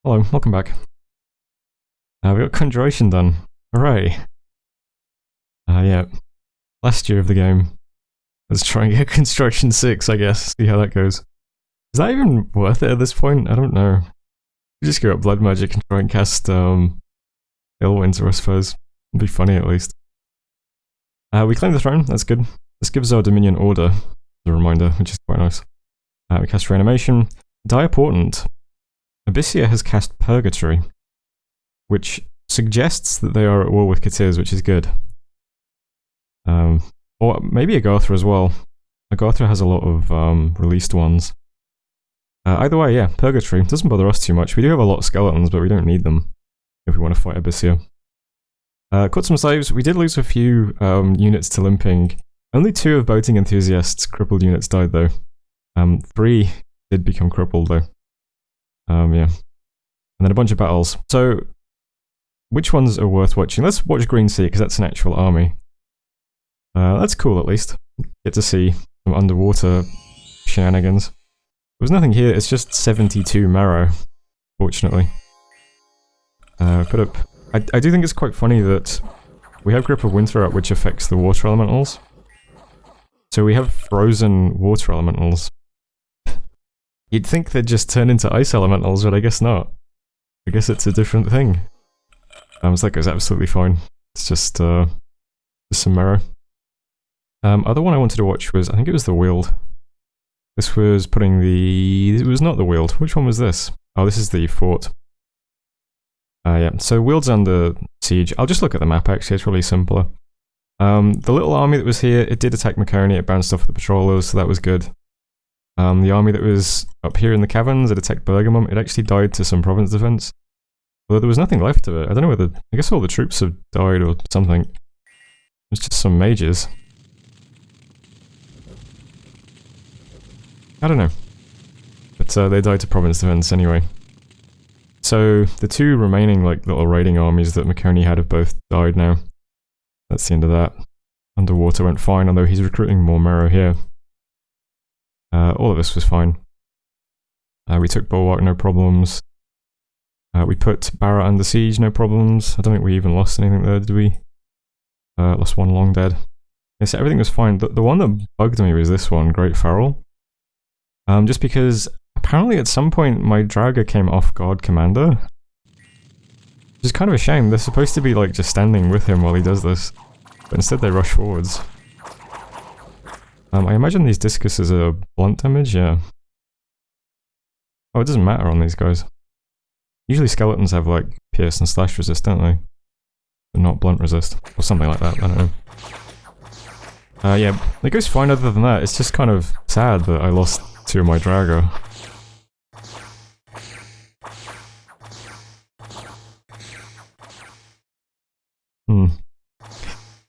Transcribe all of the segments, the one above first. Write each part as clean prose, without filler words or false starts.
Hello, welcome back. We got Conjuration done. Hooray. Yeah. Last year of the game. Let's try and get Construction 6, I guess. See how that goes. Is that even worth it at this point? I don't know. You just go up Blood Magic and try and cast, Illwinter, I suppose. It'd be funny at least. We claim the throne, that's good. This gives our Dominion order, as a reminder, which is quite nice. We cast Reanimation. Dire Portent. Abyssia has cast Purgatory, which suggests that they are at war with Katiz, which is good. Or maybe Agartha as well. Agartha has a lot of released ones. Either way, yeah, Purgatory. Doesn't bother us too much. We do have a lot of skeletons, but we don't need them if we want to fight Abyssia. Caught some saves. We did lose a few units to limping. Only 2 of Boating Enthusiasts' crippled units died though. 3 did become crippled though. Yeah. And then a bunch of battles. So, which ones are worth watching? Let's watch Green Sea, because that's an actual army. That's cool at least. Get to see some underwater shenanigans. There's nothing here, it's just 72 marrow, fortunately. Put up... I do think it's quite funny that we have Grip of Winter up, which affects the water elementals. So we have frozen water elementals. You'd think they'd just turn into ice elementals, but I guess not. I guess it's a different thing. So that goes absolutely fine. It's just some marrow. Other one I wanted to watch was, I think it was the Wield. This was putting the... It was not the Wield. Which one was this? Oh, this is the Fort. Yeah, so Wield's under siege. I'll just look at the map actually, it's really simpler. The little army that was here, it did attack Maconi, it bounced off the patrollers, so that was good. The army that was up here in the caverns, it attacked Bergamum, it actually died to some province defense. Although there was nothing left of it. I don't know whether... I guess all the troops have died or something. It's just some mages. I don't know. But they died to province defense anyway. So the 2 remaining like little raiding armies that Maconi had have both died now. That's the end of that. Underwater went fine, although he's recruiting more marrow here. All of this was fine. We took Bulwark, no problems. We put Barra under siege, no problems. I don't think we even lost anything there, did we? Lost 1 long dead. Yes, everything was fine. The one that bugged me was this one, Great Feral. Just because apparently at some point my Draga came off guard commander. Which is kind of a shame. They're supposed to be like just standing with him while he does this. But instead they rush forwards. I imagine these discuses are blunt damage, yeah. Oh, it doesn't matter on these guys. Usually skeletons have like pierce and slash resist, don't they? But not blunt resist. Or something like that, I don't know. Yeah, it goes fine other than that. It's just kind of sad that I lost 2 of my Drago.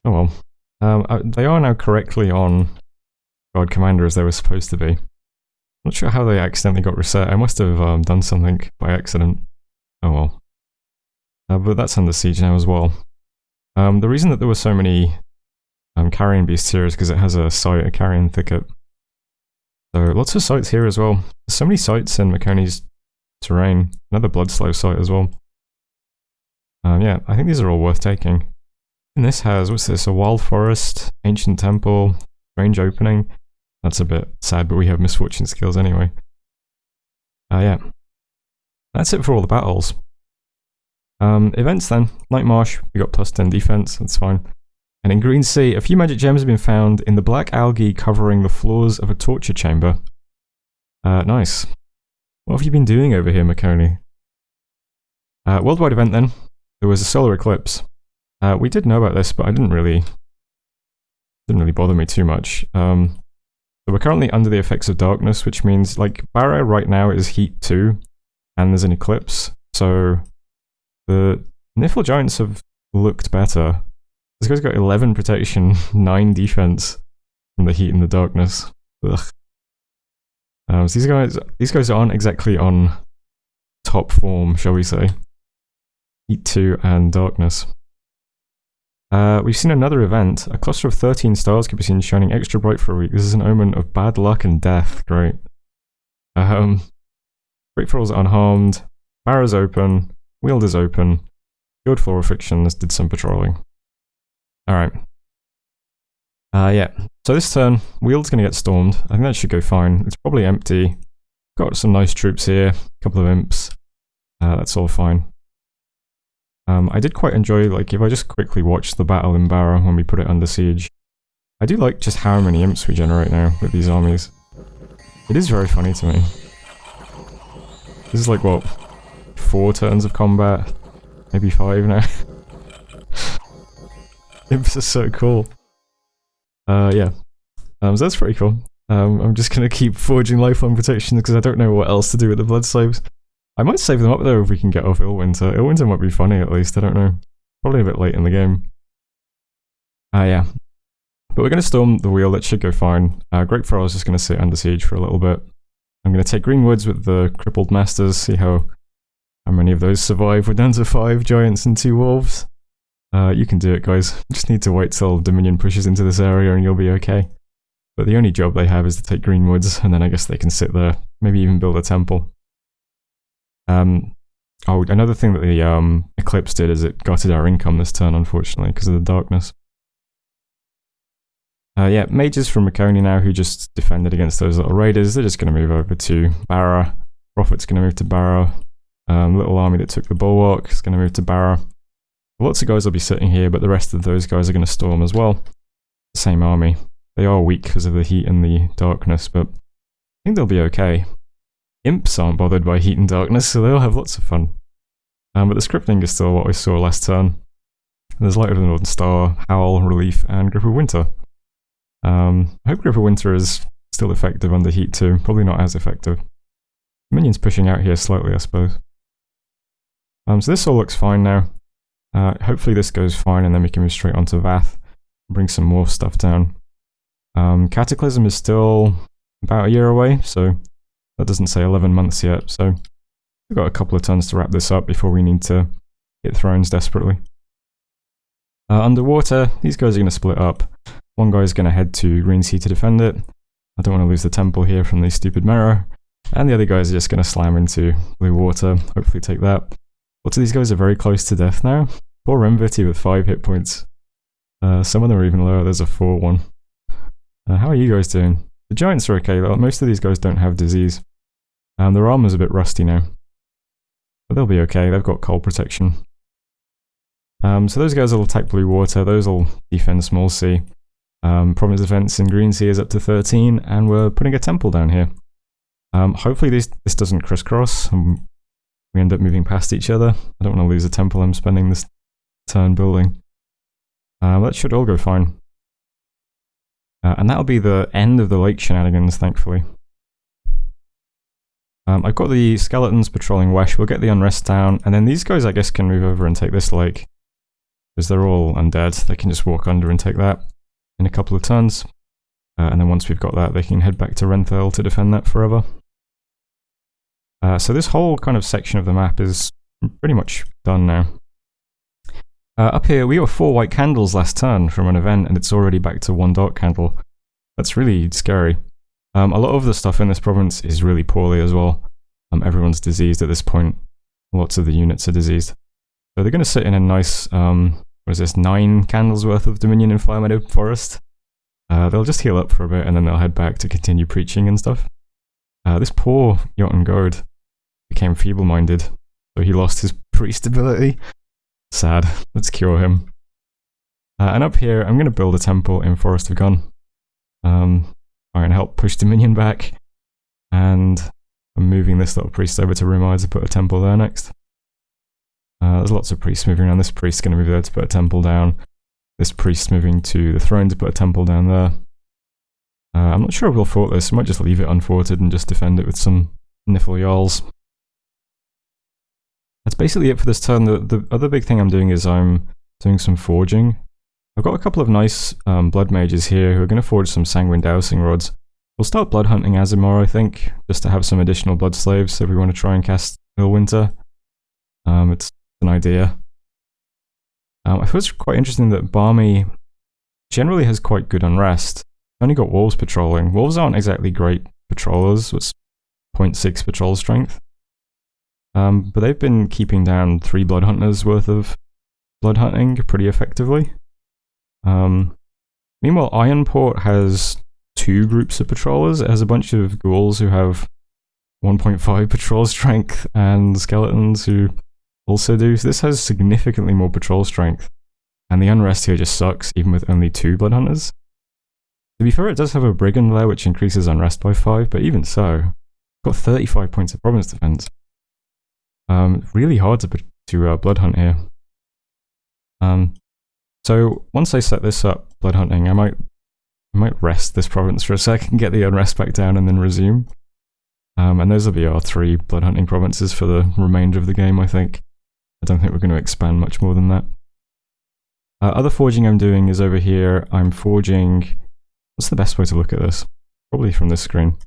Oh well. They are now correctly on Guard Commander as they were supposed to be. Not sure how they accidentally got reset. I must have done something by accident. Oh well. But that's under siege now as well. The reason that there were so many carrion beasts here is because it has a site, a carrion thicket. So lots of sites here as well. There's so many sites in Maconi's terrain. Another Bloodslow site as well. Yeah, I think these are all worth taking. And this has, what's this, a wild forest, ancient temple, strange opening. That's a bit sad, but we have misfortune skills anyway. Yeah. That's it for all the battles. Events then. Night Marsh, we got +10 defense, that's fine. And in Green Sea, a few magic gems have been found in the black algae covering the floors of a torture chamber. Nice. What have you been doing over here, Maconi? Worldwide event then. There was a solar eclipse. We did know about this, but I didn't really bother me too much. So we're currently under the effects of darkness, which means, like, Barrow right now is heat 2, and there's an eclipse, so the Nifl Giants have looked better. This guy's got 11 protection, 9 defense from the heat and the darkness. Ugh. So these guys aren't exactly on top form, shall we say. Heat 2 and darkness. We've seen another event. A cluster of 13 stars can be seen shining extra bright for a week. This is an omen of bad luck and death. Great. Great Ferals are unharmed. Barra's open, Weald is open, Guild Floor of Fictions did some patrolling. Alright. Yeah, so this turn, Weald's gonna get stormed. I think that should go fine. It's probably empty. Got some nice troops here, a couple of imps. That's all fine. I did quite enjoy, like, if I just quickly watch the battle in Barra when we put it under siege. I do like just how many imps we generate now with these armies. It is very funny to me. This is like, what, 4 turns of combat? Maybe 5 now? Imps are so cool. Yeah. So that's pretty cool. I'm just gonna keep forging lifeline protection because I don't know what else to do with the blood slaves. I might save them up though if we can get off Illwinter. Illwinter might be funny at least, I don't know. Probably a bit late in the game. Yeah. But we're going to storm the Weald, that should go fine. Great Farrell is just going to sit under siege for a little bit. I'm going to take Greenwoods with the crippled masters, see how many of those survive. We're down to 5 giants and 2 wolves. You can do it, guys. Just need to wait till Dominion pushes into this area and you'll be okay. But the only job they have is to take Greenwoods, and then I guess they can sit there, maybe even build a temple. Oh, another thing that the Eclipse did is it gutted our income this turn, unfortunately, because of the darkness. Yeah, mages from Maconi now who just defended against those little raiders. They're just going to move over to Barra. Prophet's going to move to Barra. Little army that took the Bulwark is going to move to Barra. Lots of guys will be sitting here, but the rest of those guys are going to storm as well. Same army. They are weak because of the heat and the darkness, but I think they'll be okay. Imps aren't bothered by heat and darkness, so they'll have lots of fun. But the scripting is still what we saw last turn. There's Light of the Northern Star, Howl, Relief, and Grip of Winter. I hope Grip of Winter is still effective under heat too. Probably not as effective. Minions pushing out here slightly, I suppose. So this all looks fine now. Hopefully this goes fine and then we can move straight onto Vath and bring some more stuff down. Cataclysm is still about a year away, so that doesn't say 11 months yet, so we've got a couple of turns to wrap this up before we need to hit thrones desperately. Underwater, these guys are going to split up. One guy's going to head to Green Sea to defend it. I don't want to lose the temple here from the stupid mirror. And the other guys are just going to slam into blue water, hopefully take that. Lots of these guys are very close to death now. Poor Remviti with 5 hit points. Some of them are even lower, there's a 4-1. How are you guys doing? The giants are okay, most of these guys don't have disease. Their armor's a bit rusty now. But they'll be okay, they've got cold protection. So those guys will attack blue water, those will defend small sea. Province defense in Green Sea is up to 13, and we're putting a temple down here. Hopefully this doesn't crisscross, and we end up moving past each other. I don't want to lose a temple I'm spending this turn building. That should all go fine. And that'll be the end of the lake shenanigans, thankfully. I've got the skeletons patrolling west, we'll get the unrest down, and then these guys I guess can move over and take this lake. Because they're all undead, they can just walk under and take that in a couple of turns. And then once we've got that, they can head back to Renthal to defend that forever. So this whole kind of section of the map is pretty much done now. Up here, we got 4 white candles last turn from an event, and it's already back to 1 dark candle. That's really scary. A lot of the stuff in this province is really poorly as well. Everyone's diseased at this point. Lots of the units are diseased. So they're going to sit in a nice, what is this, 9 candles worth of Dominion in Fire Meadow Forest. They'll just heal up for a bit, and then they'll head back to continue preaching and stuff. This poor Jotun Gode became feeble-minded, so he lost his priest ability. Sad. Let's cure him. And up here, I'm going to build a temple in Forest of Gun. Try and help push Dominion back. And I'm moving this little priest over to Rumai to put a temple there next. There's lots of priests moving around. This priest's going to move there to put a temple down. This priest moving to the throne to put a temple down there. I'm not sure if we'll fort this. I might just leave it unforted and just defend it with some Niffle Jarls. That's basically it for this turn. The other big thing I'm doing is I'm doing some forging. I've got a couple of nice blood mages here who are going to forge some sanguine dowsing rods. We'll start blood hunting Azimar, I think, just to have some additional blood slaves if we want to try and cast Illwinter. It's an idea. I thought it's quite interesting that Barmy generally has quite good unrest. Only got wolves patrolling. Wolves aren't exactly great patrollers. It's 0.6 patrol strength. But they've been keeping down 3 blood hunters worth of blood hunting pretty effectively. Meanwhile, Ironport has 2 groups of patrollers. It has a bunch of ghouls who have 1.5 patrol strength and skeletons who also do. So this has significantly more patrol strength. And the unrest here just sucks, even with only 2 blood hunters. To be fair, it does have a brigand there, which increases unrest by 5, but even so, it's got 35 points of province defense. Really hard to blood hunt here. So once I set this up, blood hunting, I might rest this province for a second, get the unrest back down, and then resume. And those will be our 3 blood hunting provinces for the remainder of the game, I think. I don't think we're going to expand much more than that. Other forging I'm doing is over here. I'm forging... What's the best way to look at this? Probably from this screen.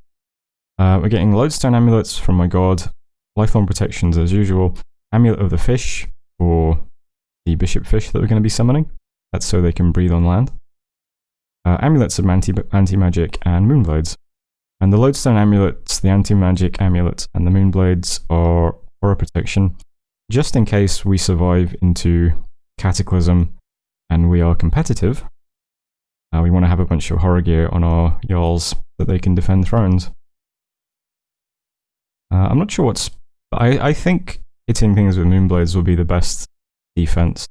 We're getting lodestone amulets from my god, lifelong protections as usual, amulet of the fish for the bishop fish that we're going to be summoning. That's so they can breathe on land. Amulets of anti-magic and moonblades. And the lodestone amulets, the anti-magic amulets, and the moonblades are horror protection, just in case we survive into Cataclysm and we are competitive. We want to have a bunch of horror gear on our Jarls that they can defend thrones. I'm not sure what's... I think hitting things with moonblades will be the best defense.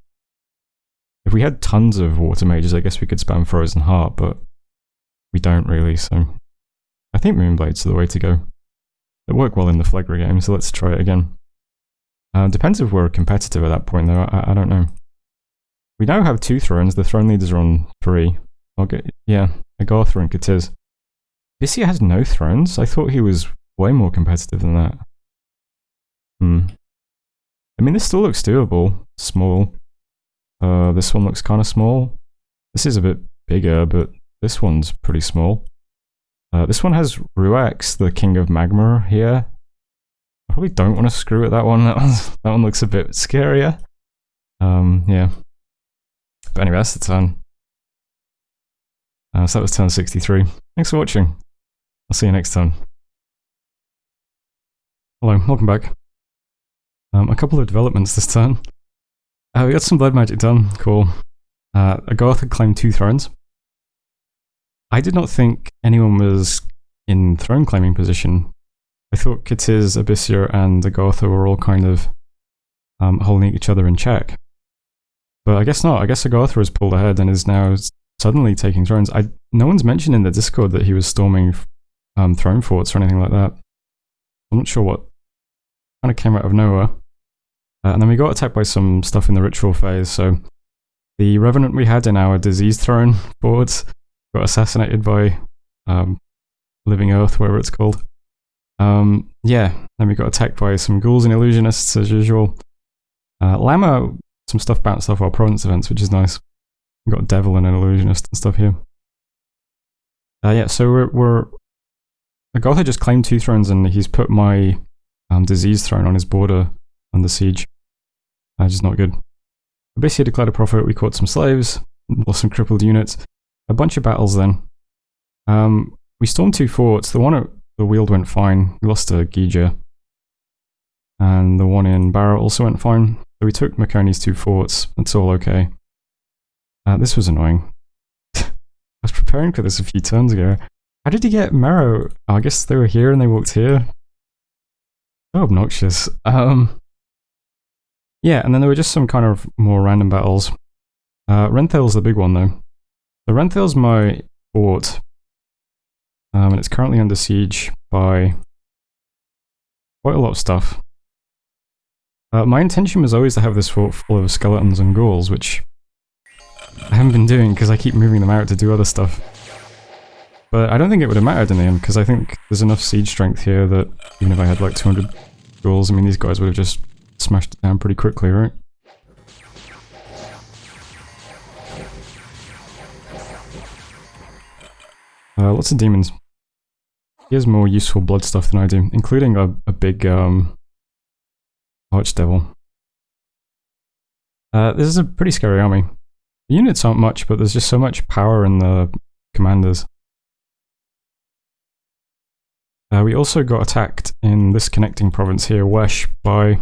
If we had tons of water mages, I guess we could spam Frozen Heart, but we don't really, so... I think moonblades are the way to go. They work well in the Phlegra game, so let's try it again. Depends if we're competitive at that point, though. I don't know. We now have 2 thrones. The throne leaders are on 3. Yeah, Agartha and Katiz. Bissia has no thrones? I thought he was way more competitive than that. I mean, this still looks doable. Small. This one looks kind of small. This is a bit bigger, but this one's pretty small. This one has Ruax, the King of Magma, here. I probably don't want to screw at that one. That one looks a bit scarier. Yeah. But anyway, that's the turn. So that was turn 63. Thanks for watching. I'll see you next time. Hello, welcome back. A couple of developments this turn. We got some blood magic done. Cool. Agartha claimed 2 thrones. I did not think anyone was in throne claiming position. I thought Katiz, Abyssia, and Agartha were all kind of holding each other in check. But I guess not. I guess Agartha has pulled ahead and is now suddenly taking thrones. No one's mentioned in the Discord that he was storming throne forts or anything like that. I'm not sure what kind of came out of nowhere. And then we got attacked by some stuff in the ritual phase, so the Revenant we had in our disease throne forwards got assassinated by Living Earth, whatever it's called. Yeah, then we got attacked by some ghouls and illusionists as usual. Lama, some stuff bounced off our province events, which is nice. We got Devil and an illusionist and stuff here. Yeah, so we're Agartha just claimed 2 thrones and he's put my disease throne on his border under siege. Which is not good. Abyssia declared a prophet, we caught some slaves, lost some crippled units. A bunch of battles then. We stormed 2 forts. The one at the Weald went fine. We lost to Gija. And the one in Barrow also went fine. So we took Makoni's 2 forts. That's all okay. This was annoying. I was preparing for this a few turns ago. How did he get Marrow? Oh, I guess they were here and they walked here. So obnoxious. Yeah, and then there were just some kind of more random battles. Renthal's the big one though. So Renthal's my fort. And it's currently under siege by quite a lot of stuff. My intention was always to have this fort full of skeletons and ghouls, which I haven't been doing because I keep moving them out to do other stuff. But I don't think it would have mattered in the end, because I think there's enough siege strength here that even if I had like 200 ghouls, I mean these guys would have just smashed it down pretty quickly, right? Lots of demons. He has more useful blood stuff than I do, including a big archdevil. This is a pretty scary army. The units aren't much, but there's just so much power in the commanders. We also got attacked in this connecting province here, Wesh, by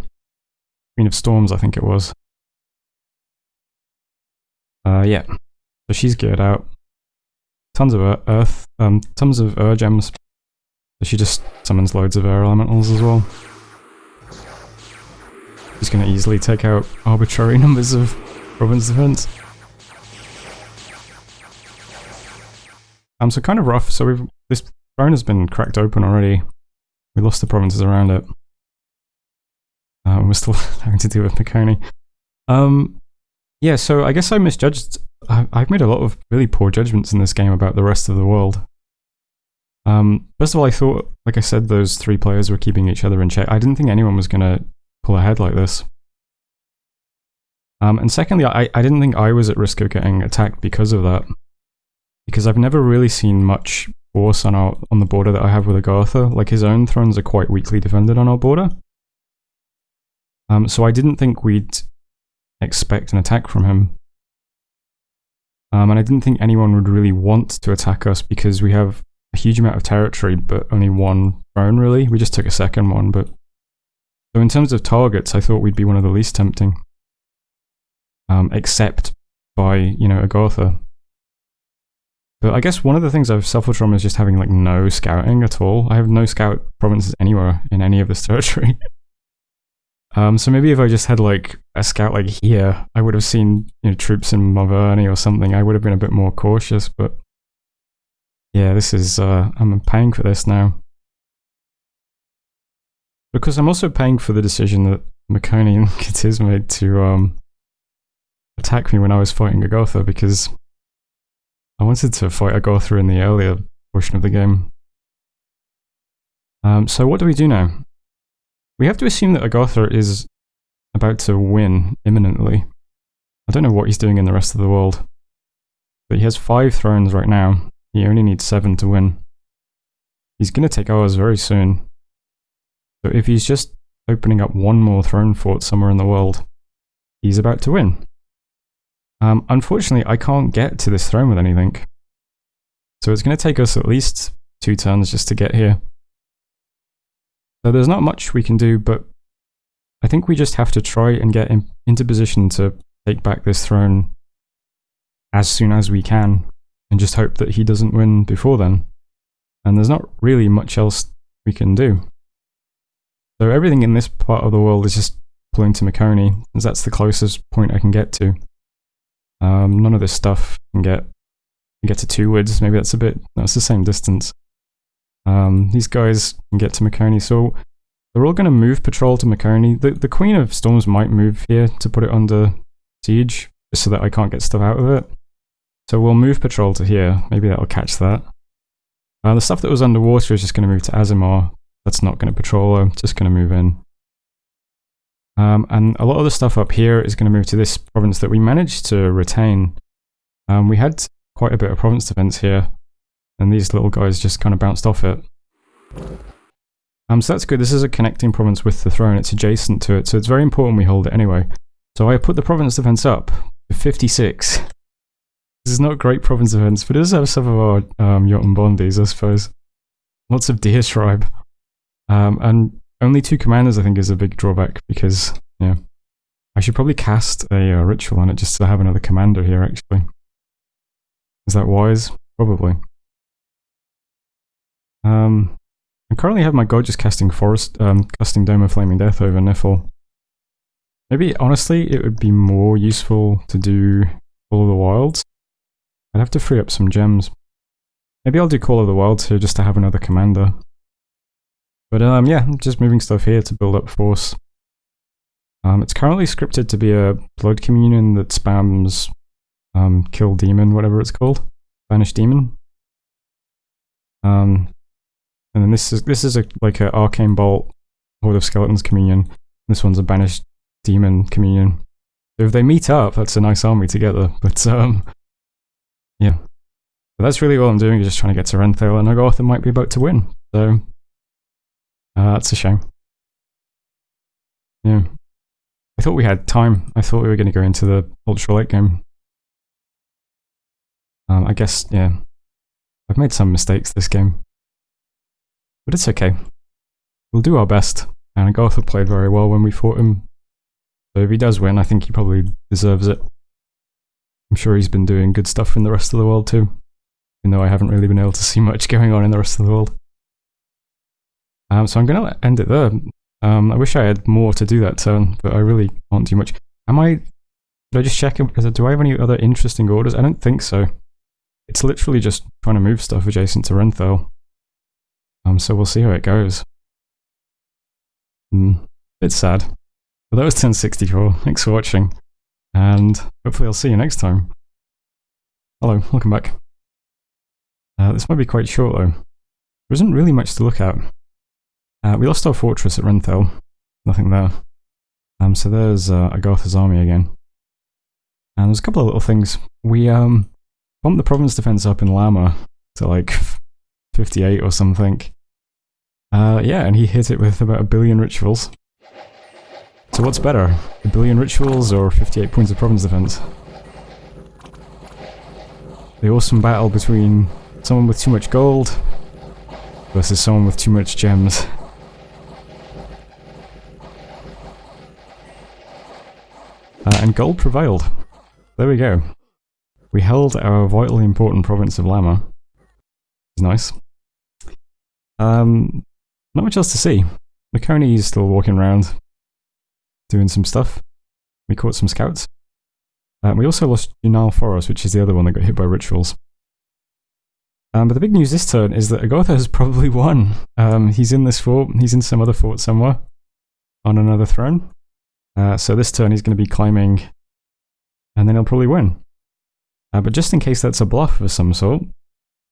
Queen of Storms, I think it was. Yeah. So she's geared out. Tons of earth, tons of gems. So she just summons loads of air elementals as well. She's going to easily take out arbitrary numbers of province defense. So kind of rough. So this throne has been cracked open already. We lost the provinces around it. We're still having to deal with Makoni. Yeah, so I guess I misjudged. I've made a lot of really poor judgments in this game about the rest of the world. First of all, I thought, like I said, those 3 players were keeping each other in check. I didn't think anyone was going to pull ahead like this. And secondly, I didn't think I was at risk of getting attacked because of that. Because I've never really seen much force on the border that I have with Agartha. Like, his own thrones are quite weakly defended on our border. So I didn't think we'd expect an attack from him. And I didn't think anyone would really want to attack us because we have a huge amount of territory, but only 1 throne really. We just took a second one, but... So in terms of targets, I thought we'd be one of the least tempting. Except by, you know, Agartha. But I guess one of the things I've suffered from is just having, like, no scouting at all. I have no scout provinces anywhere in any of this territory. So maybe if I just had, like, a scout, like, here, I would have seen, you know, troops in Maverny or something. I would have been a bit more cautious, but... Yeah, this is, I'm paying for this now. Because I'm also paying for the decision that Makoni and Katiz made to, attack me when I was fighting Agartha, because I wanted to fight Agartha in the earlier portion of the game. So what do we do now? We have to assume that Agartha is about to win imminently. I don't know what he's doing in the rest of the world. But he has 5 thrones right now. He only needs 7 to win. He's going to take ours very soon. So if he's just opening up 1 more throne fort somewhere in the world, he's about to win. Unfortunately, I can't get to this throne with anything. So it's going to take us at least 2 turns just to get here. So there's not much we can do, but I think we just have to try and get into position to take back this throne as soon as we can, and just hope that he doesn't win before then. And there's not really much else we can do. So everything in this part of the world is just pulling to Makoni, as that's the closest point I can get to. None of this stuff can get to 2 woods, maybe that's the same distance. These guys can get to Makoni, so they're all going to move patrol to Makoni. The Queen of Storms might move here to put it under siege, just so that I can't get stuff out of it. So we'll move patrol to here, maybe that'll catch that. The stuff that was underwater is just going to move to Azimar. That's not going to patrol, I'm just going to move in. And a lot of the stuff up here is going to move to this province that we managed to retain. We had quite a bit of province defense here, and these little guys just kind of bounced off it. So that's good. This is a connecting province with the throne. It's adjacent to it, so it's very important we hold it anyway. So I put the province defense up to 56. This is not great province defense, but it does have some of our Jotun Bondis, I suppose. Lots of deer tribe. And only 2 commanders, I think, is a big drawback, because, yeah. I should probably cast a ritual on it just to have another commander here, actually. Is that wise? Probably. I currently have my god just casting casting Dome of Flaming Death over Nifl. Maybe, honestly, it would be more useful to do Call of the Wilds. I'd have to free up some gems. Maybe I'll do Call of the Wilds here just to have another commander. But yeah, just moving stuff here to build up force. It's currently scripted to be a blood communion that spams kill demon, whatever it's called. Banish demon. And then this is like a arcane bolt Horde of Skeletons communion. This one's a banished demon communion. So if they meet up, that's a nice army together. But yeah. But that's really all I'm doing, is just trying to get to Renthale, and Agartha might be about to win. So that's a shame. Yeah. I thought we had time. I thought we were going to go into the ultra late game. I guess, yeah. I've made some mistakes this game. But it's okay. We'll do our best. And Agartha played very well when we fought him. So if he does win, I think he probably deserves it. I'm sure he's been doing good stuff in the rest of the world too. Even though I haven't really been able to see much going on in the rest of the world. So I'm going to end it there. I wish I had more to do that turn, but I really can't do much. Should I just check? Do I have any other interesting orders? I don't think so. It's literally just trying to move stuff adjacent to Renthal. So we'll see how it goes. Bit sad. But that was turn 64. Thanks for watching. And hopefully I'll see you next time. Hello, welcome back. This might be quite short though. There isn't really much to look at. We lost our fortress at Renthal. Nothing there. So there's Agartha's army again. And there's a couple of little things. We bumped the province defense up in Lama to like 58 or something. Yeah, and he hit it with about 1 billion rituals. So what's better? 1 billion rituals or 58 points of province defense? The awesome battle between someone with too much gold versus someone with too much gems. And gold prevailed. There we go. We held our vitally important province of Lama. It's nice. Not much else to see. Makoni is still walking around, doing some stuff. We caught some scouts. We also lost Unal Forest, which is the other one that got hit by rituals. But the big news this turn is that Agartha has probably won. He's in this fort, he's in some other fort somewhere, on another throne. So this turn he's going to be climbing, and then he'll probably win. But just in case that's a bluff of some sort,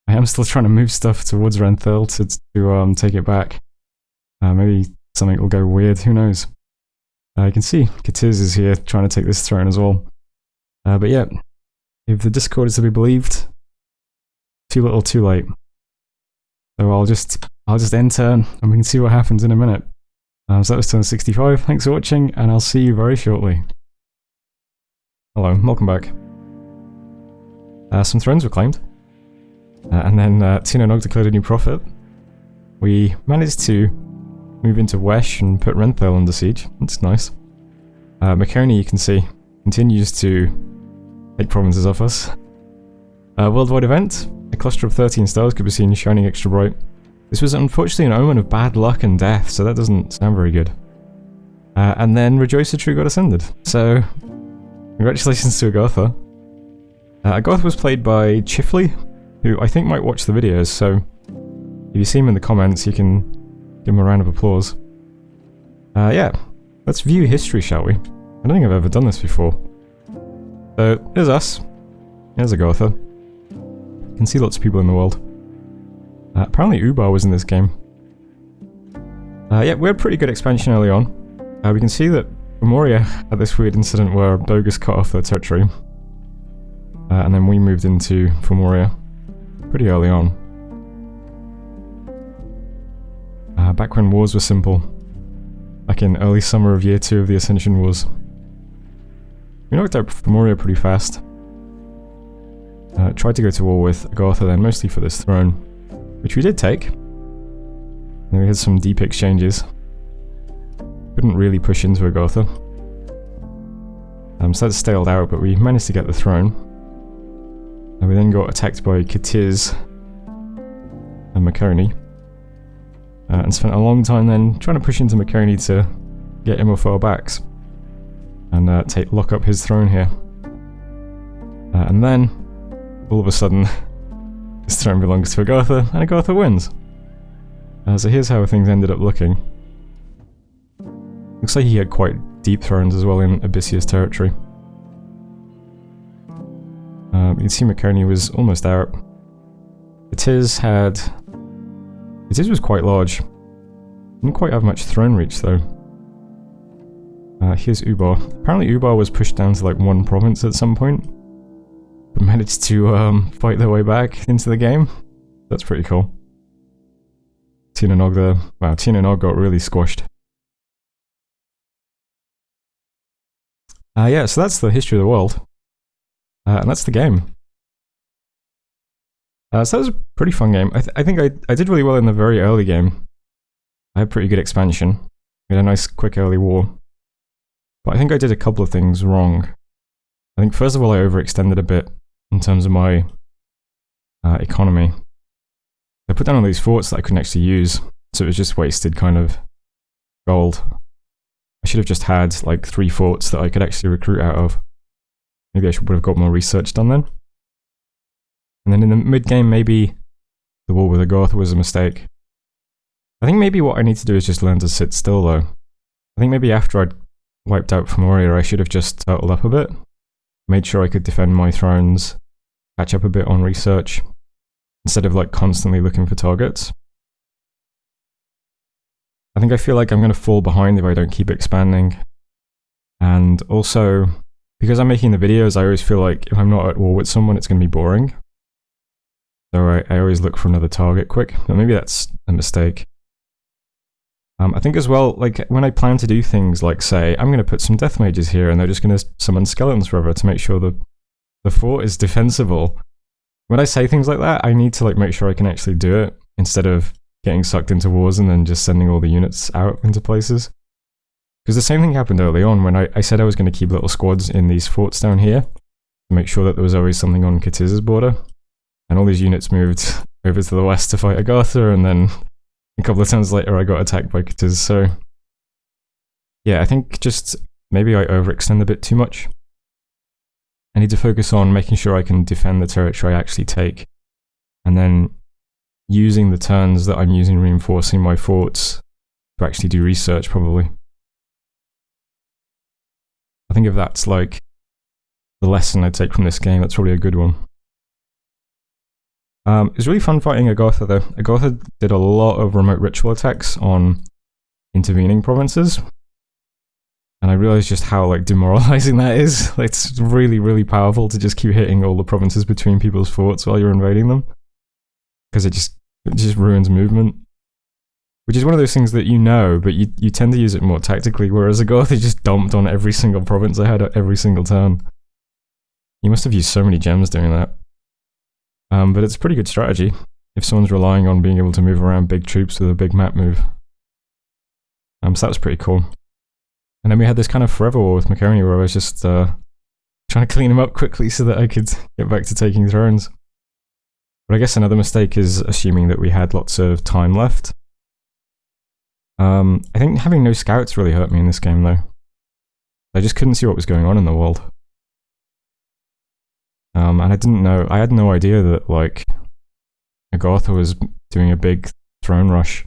I am still trying to move stuff towards Renthal to take it back. Maybe something will go weird, who knows. You can see Katiz is here trying to take this throne as well. But yeah, if the Discord is to be believed, too little too late. So I'll just end turn and we can see what happens in a minute. So that was turn 65, thanks for watching and I'll see you very shortly. Hello, welcome back. Some thrones were claimed. And then Tina Nog declared a new prophet. We managed to move into Wesh and put Renthal under siege. That's nice. Makoni, you can see, continues to take provinces off us. Worldwide event. A cluster of 13 stars could be seen shining extra bright. This was unfortunately an omen of bad luck and death, so that doesn't sound very good. And then Rejoice the True got ascended. So, congratulations to Agartha. Agartha was played by Chifley, who I think might watch the videos, so if you see him in the comments, you can give him a round of applause. Yeah, let's view history, shall we? I don't think I've ever done this before. So, here's us. Here's Agartha. You can see lots of people in the world. Apparently Ubar was in this game. Yeah, we had pretty good expansion early on. We can see that Memoria had this weird incident where Bogus cut off their territory. And then we moved into Memoria pretty early on. Back when wars were simple. Back in early summer of year 2 of the Ascension Wars. We knocked out Memoria pretty fast. Tried to go to war with Agartha then, mostly for this throne. Which we did take. Then we had some deep exchanges. Couldn't really push into Agartha. So that staled out, but we managed to get the throne. And we then got attacked by Katiz and Makoni. And spent a long time then trying to push into Makoni to get him off our backs. And lock up his throne here. And then, all of a sudden, this throne belongs to Agartha, and Agartha wins. So here's how things ended up looking. Looks like he had quite deep thrones as well in Abyssia's territory. You can see Makoni was almost out. Katiz was quite large. Didn't quite have much throne reach though. Here's Ubar. Apparently Ubar was pushed down to like 1 province at some point. But managed to fight their way back into the game. That's pretty cool. Tina Nog there. Wow, Tina Nog got really squashed. Yeah, so that's the history of the world. And that's the game. So that was a pretty fun game. I think I did really well in the very early game. I had pretty good expansion. We had a nice quick early war. But I think I did a couple of things wrong. I think first of all I overextended a bit in terms of my economy. I put down all these forts that I couldn't actually use, so it was just wasted kind of gold. I should have just had like 3 forts that I could actually recruit out of. Maybe I would have got more research done then. And then in the mid-game, maybe the war with Agartha was a mistake. I think maybe what I need to do is just learn to sit still though. I think maybe after I'd wiped out Femoria, I should have just turtled up a bit. Made sure I could defend my thrones, catch up a bit on research, instead of like constantly looking for targets. I think I feel like I'm going to fall behind if I don't keep expanding. And also, because I'm making the videos, I always feel like if I'm not at war with someone, it's going to be boring. So I always look for another target quick, but maybe that's a mistake. I think as well, like when I plan to do things like say, I'm going to put some death mages here and they're just going to summon skeletons forever to make sure the fort is defensible. When I say things like that, I need to like make sure I can actually do it instead of getting sucked into wars and then just sending all the units out into places. Because the same thing happened early on when I said I was going to keep little squads in these forts down here to make sure that there was always something on Katiz's border. And all these units moved over to the west to fight Agartha, and then a couple of times later I got attacked by Katiz, so yeah, I think just maybe I overextend a bit too much. I need to focus on making sure I can defend the territory I actually take, and then using the turns that I'm using reinforcing my forts to actually do research, probably. I think if that's like the lesson I take from this game, that's probably a good one. It was really fun fighting Agartha though. Agartha did a lot of remote ritual attacks on intervening provinces. And I realized just how like demoralizing that is. It's really, really powerful to just keep hitting all the provinces between people's forts while you're invading them. Because it just ruins movement. Which is one of those things that you know, but you tend to use it more tactically, whereas Agartha just dumped on every single province I had at every single turn. You must have used so many gems doing that. But it's a pretty good strategy if someone's relying on being able to move around big troops with a big map move. So that was pretty cool. And then we had this kind of forever war with Maconia where I was just trying to clean him up quickly so that I could get back to taking thrones. But I guess another mistake is assuming that we had lots of time left. I think having no scouts really hurt me in this game though. I just couldn't see what was going on in the world. And I had no idea that, like, Agartha was doing a big throne rush.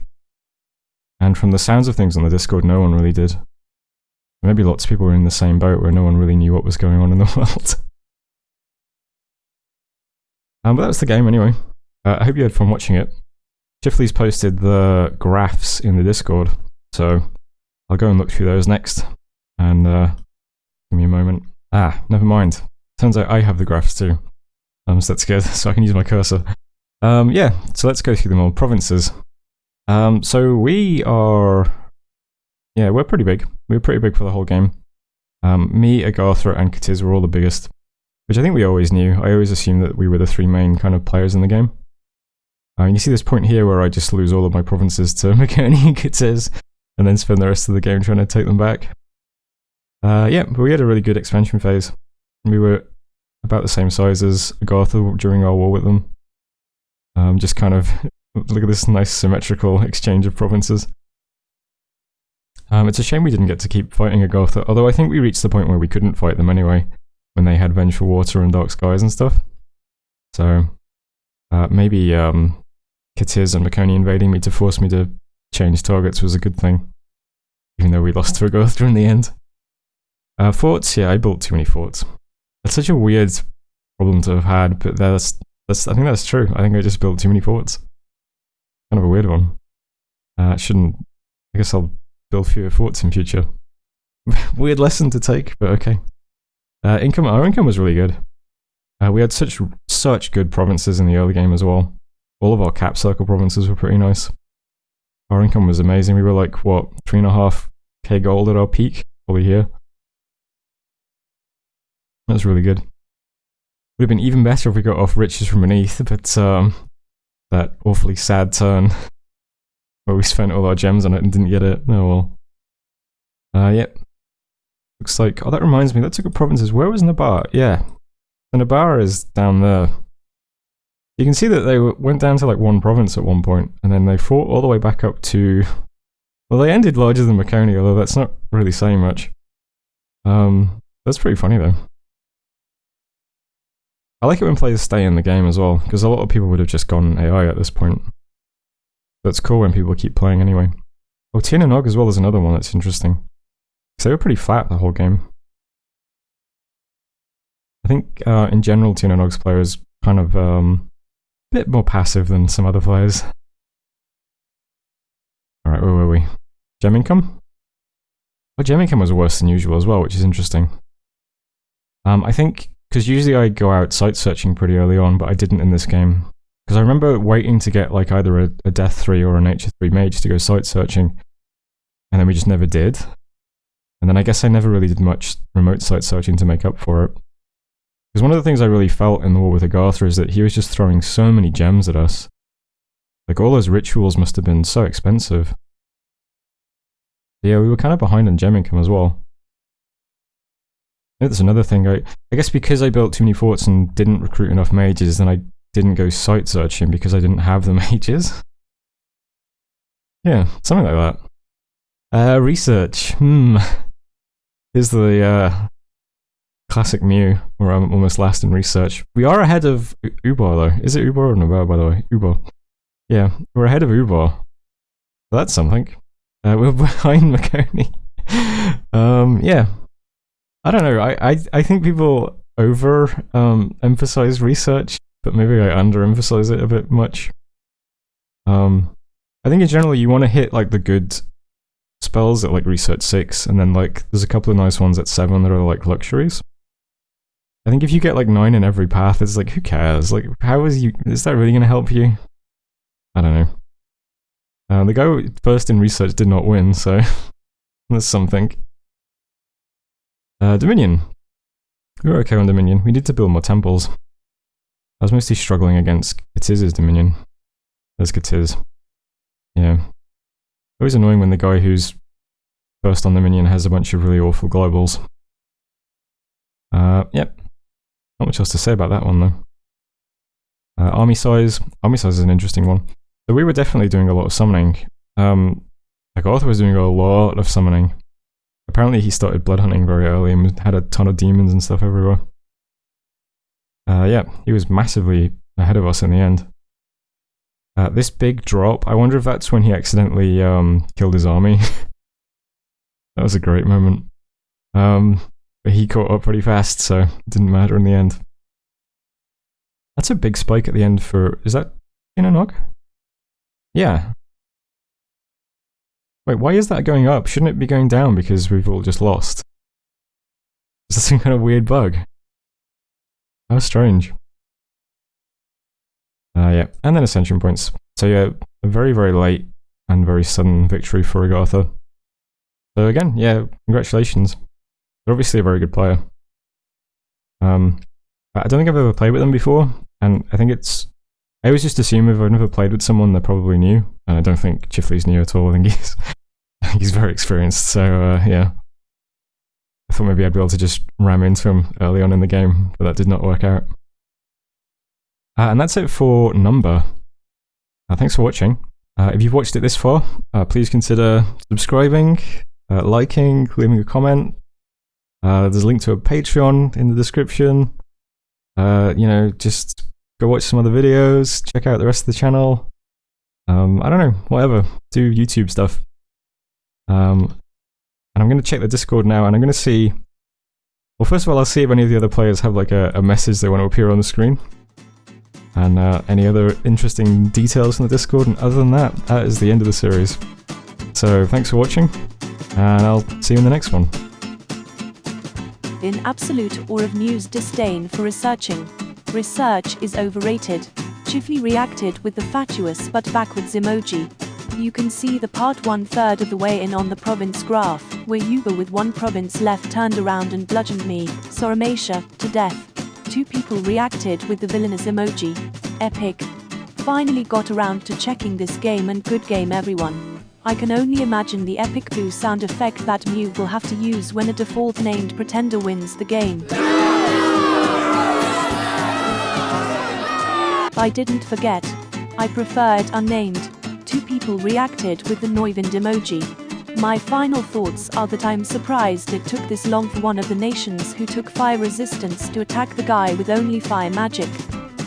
And from the sounds of things on the Discord, no one really did. Maybe lots of people were in the same boat where no one really knew what was going on in the world. But that was the game anyway. I hope you had fun watching it. Shifley's posted the graphs in the Discord, so I'll go and look through those next. And give me a moment. Never mind. Turns out I have the graphs too. So that's good, so I can use my cursor. Yeah, so let's go through them all. Provinces. So we are... Yeah, we're pretty big. We were pretty big for the whole game. Me, Agartha, and Katiz were all the biggest. Which I think we always knew. I always assumed that we were the 3 main kind of players in the game. You see this point here where I just lose all of my provinces to Maconia and Katiz, and then spend the rest of the game trying to take them back. Yeah, but we had a really good expansion phase. We were about the same size as Agartha during our war with them. Just kind of, look at this nice symmetrical exchange of provinces. It's a shame we didn't get to keep fighting Agartha, although I think we reached the point where we couldn't fight them anyway, when they had Vengeful Water and Dark Skies and stuff. So, maybe Katiz and Maconia invading me to force me to change targets was a good thing, even though we lost to Agartha in the end. Forts, yeah, I built too many forts. That's such a weird problem to have had, but I think that's true. I think I just built too many forts. Kind of a weird one. I guess I'll build fewer forts in future. Weird lesson to take, but okay. Our income was really good. We had such good provinces in the early game as well. All of our cap circle provinces were pretty nice. Our income was amazing. We were like, what, 3.5k gold at our peak? Probably here. That was really good. Would have been even better if we got off Riches from Beneath, but that awfully sad turn where we spent all our gems on it and didn't get it. Oh well. Yep. Looks like... Oh, that reminds me, that took a provinces. Where was Nabar? Yeah. The Nabar is down there. You can see that they went down to like one province at one point, and then they fought all the way back up to... Well, they ended larger than Maconi, although that's not really saying much. That's pretty funny though. I like it when players stay in the game as well, because a lot of people would have just gone AI at this point. So it's cool when people keep playing anyway. Oh, Tien and Og as well is another one that's interesting. Because they were pretty flat the whole game. I think in general Tien and Og's player is kind of a bit more passive than some other players. Alright, where were we? Gem income? Oh, gem income was worse than usual as well, which is interesting. I think... Because usually I go out site searching pretty early on, but I didn't in this game. Because I remember waiting to get like either a Death 3 or a Nature 3 mage to go site searching. And then we just never did. And then I guess I never really did much remote site searching to make up for it. Because one of the things I really felt in the war with Agartha is that he was just throwing so many gems at us. Like all those rituals must have been so expensive. Yeah, we were kind of behind on gem income as well. That's another thing. I guess because I built too many forts and didn't recruit enough mages, then I didn't go site searching because I didn't have the mages. Yeah, something like that. Research. Here's the classic Mew, where I'm almost last in research. We are ahead of Ubar though. Is it Ubar or Nabar, by the way? Ubar. Yeah, we're ahead of Ubar. So that's something. We're behind Maconi. Yeah. I don't know, I think people emphasize research, but maybe I underemphasize it a bit much. I think in general you want to hit like the good spells at like research 6, and then like there's a couple of nice ones at 7 that are like luxuries. I think if you get like 9 in every path, it's like, who cares? Like, is that really going to help you? I don't know. The guy first in research did not win, so that's something. Dominion. We were okay on Dominion. We need to build more temples. I was mostly struggling against Katiz's Dominion. There's Katiz. Yeah. Always annoying when the guy who's first on Dominion has a bunch of really awful globals. Yep. Not much else to say about that one though. Army size. Army size is an interesting one. So we were definitely doing a lot of summoning. Agartha was doing a lot of summoning. Apparently he started blood hunting very early and had a ton of demons and stuff everywhere. Yeah, he was massively ahead of us in the end. This big drop, I wonder if that's when he accidentally killed his army. That was a great moment. But he caught up pretty fast, so it didn't matter in the end. That's a big spike at the end for... Is that Tien and Og? Yeah. Wait, why is that going up? Shouldn't it be going down because we've all just lost? Is that some kind of weird bug? How strange. Yeah, and then Ascension points. So yeah, a very, very late and very sudden victory for Agartha. So again, yeah, congratulations. They're obviously a very good player. I don't think I've ever played with them before, and I think it's... I always just assume if I've never played with someone, they're probably new. And I don't think Chifley's new at all. I think he's very experienced. So yeah, I thought maybe I'd be able to just ram into him early on in the game, but that did not work out. And that's it for Number. Thanks for watching. If you've watched it this far, please consider subscribing, liking, leaving a comment. There's a link to a Patreon in the description. You know, just go watch some other videos, check out the rest of the channel. I don't know, whatever. Do YouTube stuff. And I'm going to check the Discord now, and I'm going to see... Well, first of all, I'll see if any of the other players have like a message they want to appear on the screen. And any other interesting details in the Discord, and other than that, that is the end of the series. So, thanks for watching, and I'll see you in the next one. In absolute or of news disdain for researching. Research is overrated. Chifley reacted with the fatuous but backwards emoji. You can see the part 1/3 of the way in on the province graph, where Uber with one province left turned around and bludgeoned me, Soromatia, to death. 2 people reacted with the villainous emoji. Epic. Finally got around to checking this game, and good game everyone. I can only imagine the epic boo sound effect that Mew will have to use when a default named pretender wins the game. I didn't forget. I preferred unnamed. 2 people reacted with the Neuwind emoji. My final thoughts are that I'm surprised it took this long for one of the nations who took fire resistance to attack the guy with only fire magic.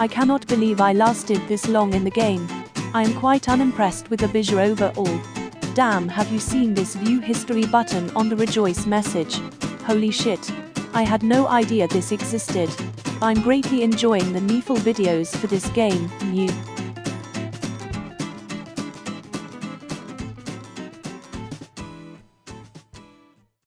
I cannot believe I lasted this long in the game. I am quite unimpressed with the visual overall. Damn, have you seen this view history button on the rejoice message? Holy shit. I had no idea this existed. I'm greatly enjoying the Niefel videos for this game, Mew.